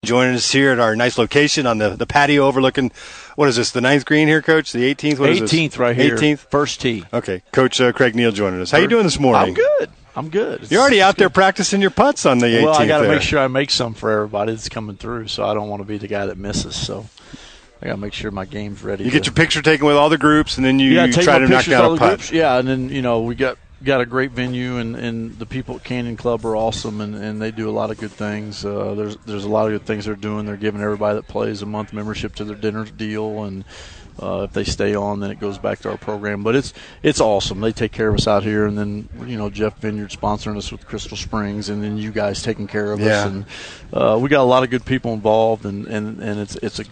joining us here at our nice location on the patio overlooking, what is this, the 9th green here, Coach? The 18th? What is this? 18th right here. 18th? First tee. Okay. Coach Craig Neal joining us. How you doing this morning? I'm good. You're already out there practicing your putts on the 18th. Well, I got to make sure I make some for everybody that's coming through, so I don't want to be the guy that misses. So I got to make sure my game's ready. You get your picture taken with all the groups, and then you try to knock down a putt. Yeah, and then, we got a great venue, and the people at Canyon Club are awesome, and they do a lot of good things. There's a lot of good things they're doing. They're giving everybody that plays a month membership to their dinner deal, and if they stay on, then it goes back to our program. But it's awesome. They take care of us out here, and then Jeff Vineyard sponsoring us with Crystal Springs, and then you guys taking care of us. And we got a lot of good people involved, and it's a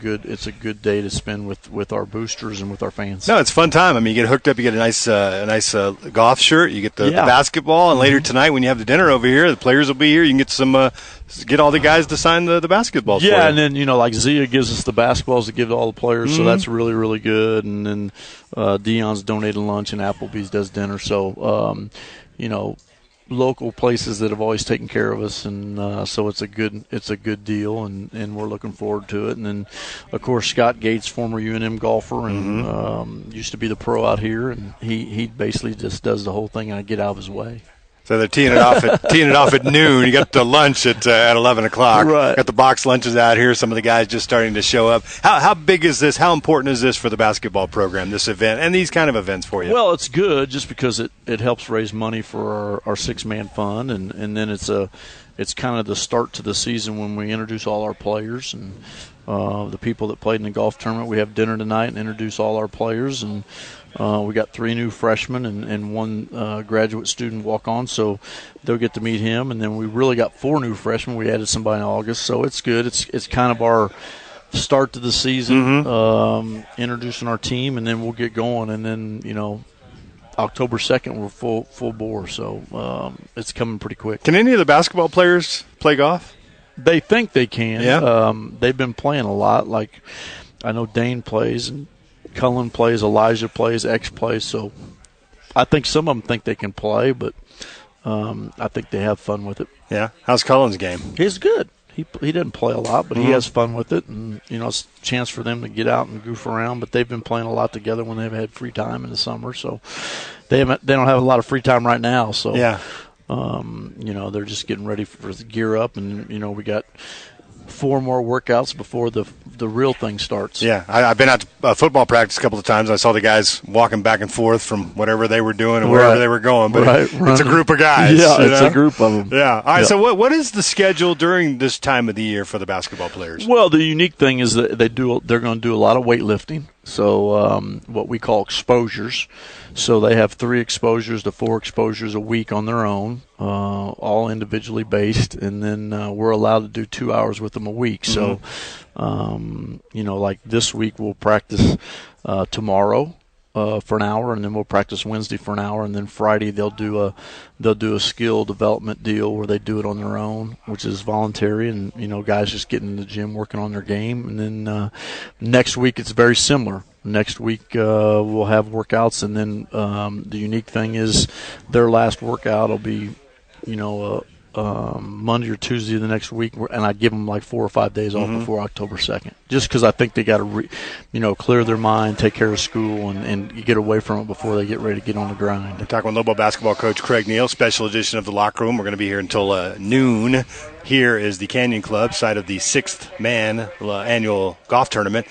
good day to spend with our boosters and with our fans. No, it's a fun time. I mean, you get hooked up, you get a nice golf shirt, you get the basketball, and later tonight when you have the dinner over here, the players will be here. You can get all the guys to sign the basketballs. Yeah, for you. and then like Zia gives us the basketballs to give to all the players, so that's really, really good. And then Dion's donated lunch, and Applebee's does dinner. So local places that have always taken care of us, and so it's a good deal, and we're looking forward to it. And then of course Scott Gates, former UNM golfer, and used to be the pro out here, and he basically just does the whole thing, and I get out of his way. So they're teeing it off at noon. You got the lunch at 11 o'clock. Right. Got the box lunches out here. Some of the guys just starting to show up. How big is this? How important is this for the basketball program, this event, and these kind of events for you? Well, it's good just because it helps raise money for our six-man fund, and then it's kind of the start to the season when we introduce all our players and the people that played in the golf tournament. We have dinner tonight and introduce all our players, and we got 3 new freshmen and 1 graduate student walk on, so they'll get to meet him. And then we really got 4 new freshmen. We added somebody in August, so it's good. It's kind of our start to the season, introducing our team, and then we'll get going. And then October 2nd we're full bore, so it's coming pretty quick. Can any of the basketball players play golf? They think they can. Yeah. They've been playing a lot. Like I know Dane plays, and Cullen plays, Elijah plays, X plays. So I think some of them think they can play, but I think they have fun with it. Yeah. How's Cullen's game? He's good. He didn't play a lot, but he has fun with it, and it's a chance for them to get out and goof around. But they've been playing a lot together when they've had free time in the summer, so they don't have a lot of free time right now. So yeah. They're just getting ready for the gear up, and we got 4 more workouts before the real thing starts. Yeah, I've been out to football practice a couple of times. I saw the guys walking back and forth from whatever they were doing and wherever they were going. But it's a group of guys. Yeah, it's a group of them. Yeah. All right, so what is the schedule during this time of the year for the basketball players? Well, the unique thing is that they're going to do a lot of weightlifting. So what we call exposures. So they have 3 exposures to 4 exposures a week on their own, all individually based, and then we're allowed to do 2 hours with them a week. So, like this week we'll practice tomorrow for an hour, and then we'll practice Wednesday for an hour, and then Friday they'll do a skill development deal where they do it on their own, which is voluntary, and guys just getting in the gym working on their game. And then next week it's very similar. Next week we'll have workouts, and then the unique thing is their last workout will be Monday or Tuesday of the next week, and I give them like 4 or 5 days off before October 2nd, just because I think they got to clear their mind, take care of school, and get away from it before they get ready to get on the grind. We're talking with Lobo basketball coach Craig Neal, special edition of the Locker Room. We're going to be here until noon. Here is the Canyon Club, site of the 6th man annual golf tournament.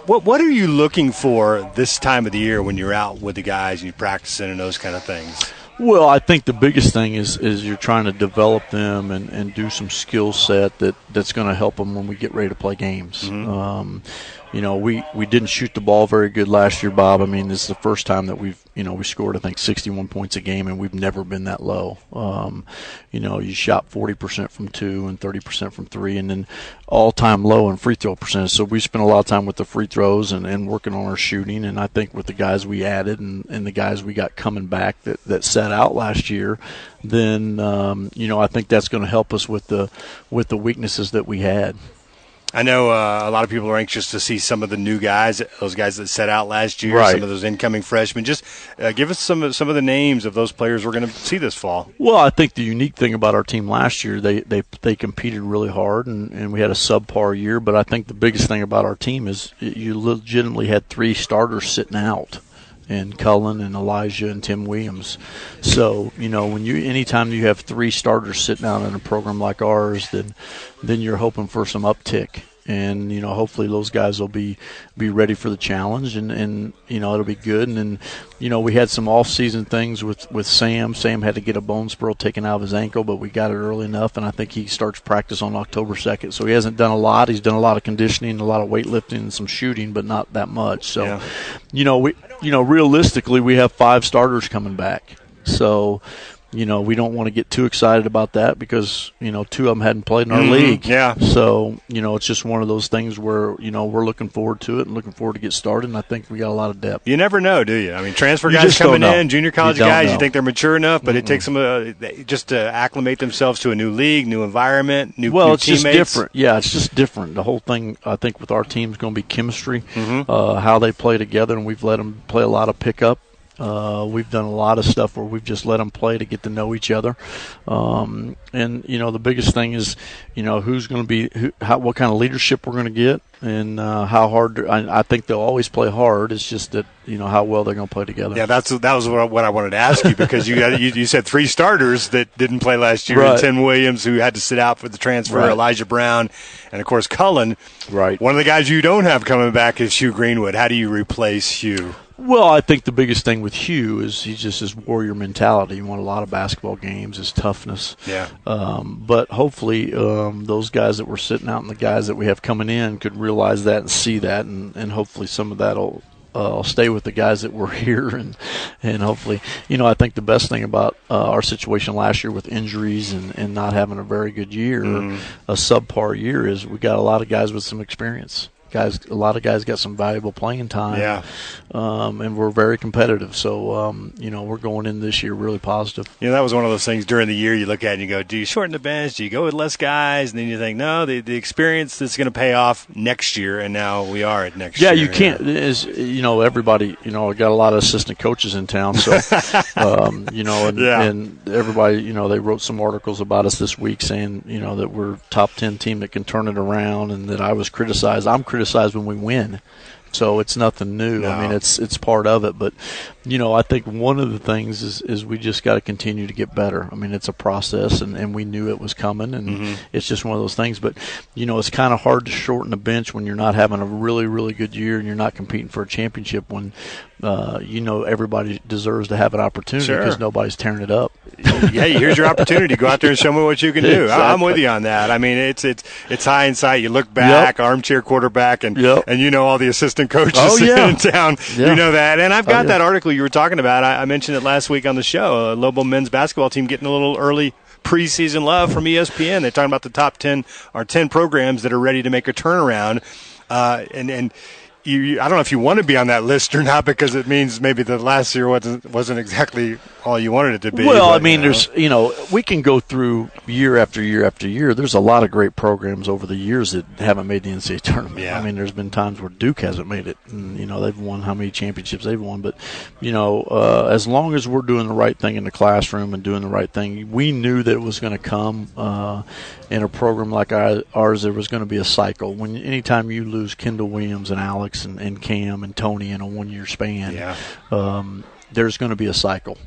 What are you looking for this time of the year when you're out with the guys and you're practicing and those kind of things? Well, I think the biggest thing is you're trying to develop them and do some skill set that's going to help them when we get ready to play games. We didn't shoot the ball very good last year, Bob. I mean, this is the first time that we scored, I think, 61 points a game, and we've never been that low. You shot 40% from 2 and 30% from 3, and then all-time low in free throw percentage. So we spent a lot of time with the free throws and working on our shooting, and I think with the guys we added and the guys we got coming back that sat out last year, then I think that's going to help us with the weaknesses that we had. I know a lot of people are anxious to see some of the new guys, those guys that set out last year, right. some of those incoming freshmen. Just give us some of the names of those players we're going to see this fall. Well, I think the unique thing about our team last year, they competed really hard, and we had a subpar year. But I think the biggest thing about our team is you legitimately had 3 starters sitting out, and Cullen and Elijah and Tim Williams. So, anytime you have 3 starters sitting out in a program like ours, then you're hoping for some uptick. And, hopefully those guys will be ready for the challenge, and it'll be good. And then, we had some off-season things with Sam. Sam had to get a bone spur taken out of his ankle, but we got it early enough, and I think he starts practice on October 2nd. So he hasn't done a lot. He's done a lot of conditioning, a lot of weightlifting, and some shooting, but not that much. So, realistically, we have 5 starters coming back. So, we don't want to get too excited about that because, 2 of them hadn't played in our league. Yeah. So, it's just one of those things where, we're looking forward to it and looking forward to get started, and I think we got a lot of depth. You never know, do you? I mean, transfer guys coming in, junior college guys, you think they're mature enough, but it takes them just to acclimate themselves to a new league, new environment, new it's teammates. Just different. Yeah, it's just different. The whole thing, I think, with our team is going to be chemistry, how they play together, and we've let them play a lot of pickup. We've done a lot of stuff where we've just let them play to get to know each other. And, the biggest thing is, who's going to be what kind of leadership we're going to get and how hard. I think they'll always play hard. It's just that, how well they're going to play together. Yeah, that was what I wanted to ask you because you said 3 starters that didn't play last year. Right. Tim Williams, who had to sit out for the transfer, right. Elijah Brown, and, of course, Cullen. Right. One of the guys you don't have coming back is Hugh Greenwood. How do you replace Hugh? Well, I think the biggest thing with Hugh is he's just his warrior mentality. He won a lot of basketball games, his toughness. Yeah. But hopefully those guys that were sitting out and the guys that we have coming in could realize that and see that, and hopefully some of that will stay with the guys that were here. And hopefully, I think the best thing about our situation last year with injuries and not having a very good year, a subpar year, is we got a lot of guys with some experience. A lot of guys got some valuable playing time, and we're very competitive. So, we're going in this year really positive. That was one of those things during the year you look at and you go, do you shorten the bench? Do you go with less guys? And then you think, no, the experience that's going to pay off next year, and now we are at next year. Yeah, you can't. Everybody, I got a lot of assistant coaches in town, so, and everybody, they wrote some articles about us this week saying, that we're top 10 team that can turn it around, and that I was criticized. I'm criticized when we win, so it's nothing new. No. I mean, it's part of it, but I think one of the things is we just got to continue to get better. I mean, it's a process, and we knew it was coming, and it's just one of those things. But it's kind of hard to shorten the bench when you're not having a really, really good year and you're not competing for a championship when everybody deserves to have an opportunity because nobody's tearing it up. Hey, here's your opportunity. Go out there and show me what you can do. Exactly. I'm with you on that. I mean, it's hindsight. You look back, armchair quarterback, and all the assistant coaches in town. Yeah. You know that. And I've got that article you were talking about. I mentioned it last week on the show. Lobo men's basketball team getting a little early preseason love from ESPN. They're talking about the top 10 or 10 programs that are ready to make a turnaround. And I don't know if you want to be on that list or not because it means maybe the last year wasn't exactly all you wanted it to be. Well, I mean, there's we can go through year after year after year. There's a lot of great programs over the years that haven't made the NCAA tournament. Yeah. I mean, there's been times where Duke hasn't made it, and they've won how many championships they've won. But as long as we're doing the right thing in the classroom and doing the right thing, we knew that it was going to come. In a program like ours, there was going to be a cycle. Anytime you lose Kendall Williams and Alex and Cam and Tony in a 1-year span, there's going to be a cycle.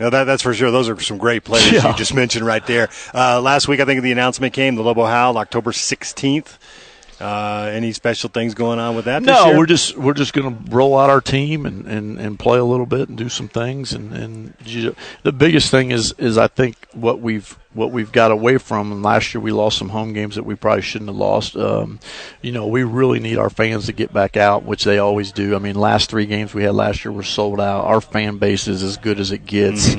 No, that's for sure. Those are some great players you just mentioned right there. Last week, I think the announcement came, the Lobo Howl, October 16th. Any special things going on with that this year? No, we're just going to roll out our team and play a little bit and do some things. And the biggest thing is I think what we've got away from, and last year we lost some home games that we probably shouldn't have lost. We really need our fans to get back out, which they always do. I mean, last 3 games we had last year were sold out. Our fan base is as good as it gets.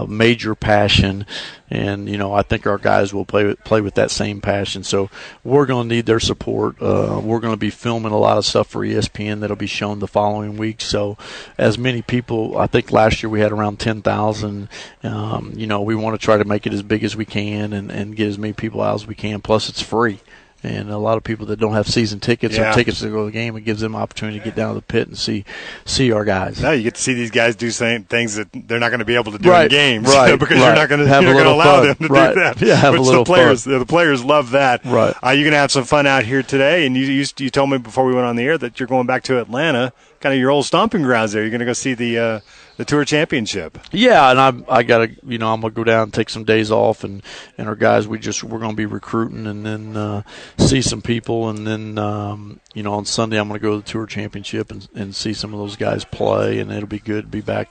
Major passion. And, I think our guys will play with that same passion. So we're going to need their support. We're going to be filming a lot of stuff for ESPN that'll be shown the following week. So as many people, I think last year we had around 10,000. We want to try to make it as big as we can and get as many people out as we can. Plus, it's free. And a lot of people that don't have season tickets or tickets to go to the game, it gives them an opportunity to get down to the pit and see our guys. Now you get to see these guys do things that they're not going to be able to do in games, because you're not going to allow them to do that. Yeah, have a little fun. The players love that. Right. You're going to have some fun out here today, and you told me before we went on the air that you're going back to Atlanta, kind of your old stomping grounds there. You're going to go see the Tour Championship. Yeah, and I got to, I'm going to go down and take some days off, and our guys, we're going to be recruiting, and then see some people, and then on Sunday I'm going to go to the Tour Championship and see some of those guys play, and it'll be good to be back.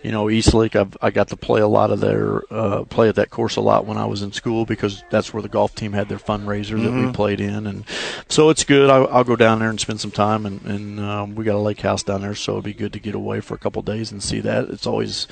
East Lake, I got to play a lot of play at that course a lot when I was in school, because that's where the golf team had their fundraiser that we played in, and so it's good. I'll go down there and spend some time, and we got a lake house down there, so it'll be good to get away for a couple of days and see that. It's always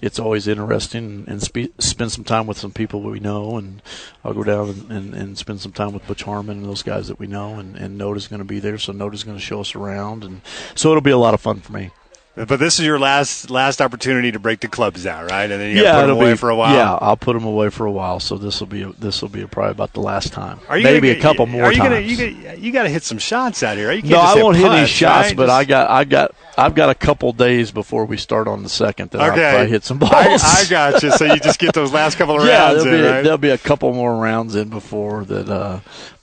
interesting, and spend some time with some people we know, and I'll go down and spend some time with Butch Harmon and those guys that we know, and Noda's going to be there, so Noda's going to show us around, and so it'll be a lot of fun for me. But this is your last opportunity to break the clubs out, right? And then you got to put them away for a while. Yeah, I'll put them away for a while. So this will be probably about the last time. Maybe a couple more times. You got to hit some shots out here. No, I won't hit any shots, but I've got a couple days before we start on the second that I'll probably hit some balls. I got you. So you just get those last couple of rounds in, right? There'll be a couple more rounds in before that.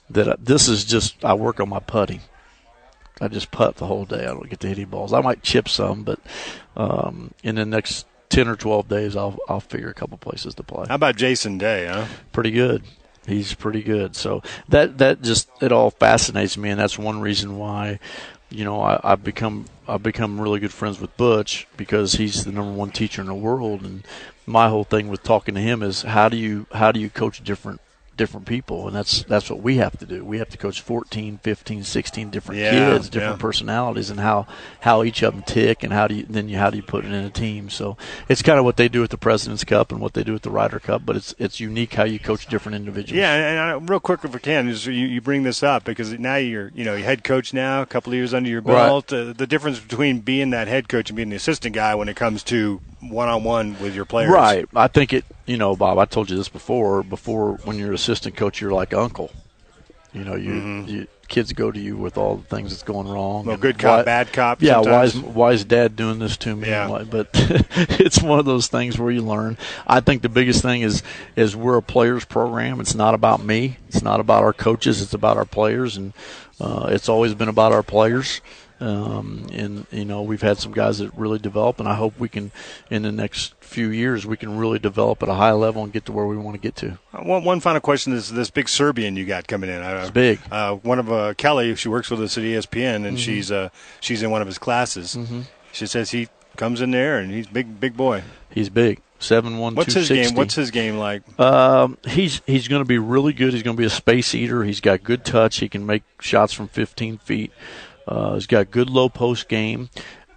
This is just, I work on my putting. I just putt the whole day. I don't get to hit any balls. I might chip some, but in the next 10 or 12 days, I'll figure a couple places to play. How about Jason Day, huh? Pretty good. He's pretty good. So that just, it all fascinates me, and that's one reason why, I've become really good friends with Butch, because he's the number one teacher in the world. And my whole thing with talking to him is how do you coach different people, and that's what we have to do. We have to coach 14, 15, 16 different kids, different personalities, and how each of them tick, and how do you put it in a team. So it's kind of what they do at the President's Cup and what they do at the Ryder Cup, but it's unique how you coach different individuals. Yeah, and real quick if we can, is you bring this up because now you're head coach now, a couple of years under your belt. Right. The difference between being that head coach and being the assistant guy when it comes to one-on-one with your players. Right. I think Bob, I told you this before when you're assistant coach, you're like uncle. You kids go to you with all the things that's going wrong. Well, good cop, bad cop. Yeah, sometimes. why is Dad doing this to me? Yeah. But it's one of those things where you learn. I think the biggest thing is we're a players program. It's not about me. It's not about our coaches. It's about our players, and it's always been about our players. We've had some guys that really develop, and I hope we can, in the next few years, we can really develop at a high level and get to where we want to get to. One final question is this big Serbian you got coming in. It's big. One of Kelly, she works with us at ESPN, and she's in one of his classes. Mm-hmm. She says he comes in there and he's big boy. He's big. 7'1", 260. What's his game like? He's going to be really good. He's going to be a space eater. He's got good touch. He can make shots from 15 feet. He's got good low post game.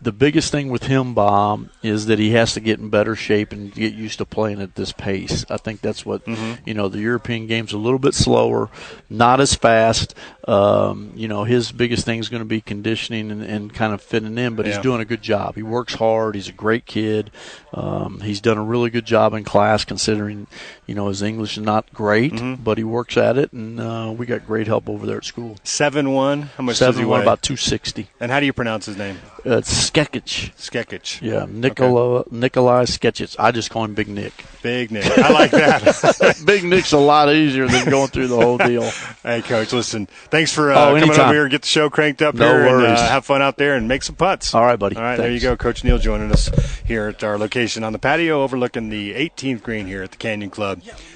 The biggest thing with him, Bob, is that he has to get in better shape and get used to playing at this pace. I think that's what, the European game's a little bit slower, not as fast. His biggest thing is going to be conditioning and kind of fitting in, but he's doing a good job. He works hard. He's a great kid. He's done a really good job in class considering, his English is not great, but he works at it, and we got great help over there at school. 7'1", how much does he weigh? 7'1", about 260. And how do you pronounce his name? It's Skekic. Skekic. Yeah, Nikolai Skekic. I just call him Big Nick. Big Nick. I like that. Big Nick's a lot easier than going through the whole deal. Hey, Coach, listen, thanks for coming over here and get the show cranked up here worries. And have fun out there and make some putts. All right, buddy. All right, Thanks. There you go. Coach Neal joining us here at our location on the patio overlooking the 18th green here at the Canyon Club.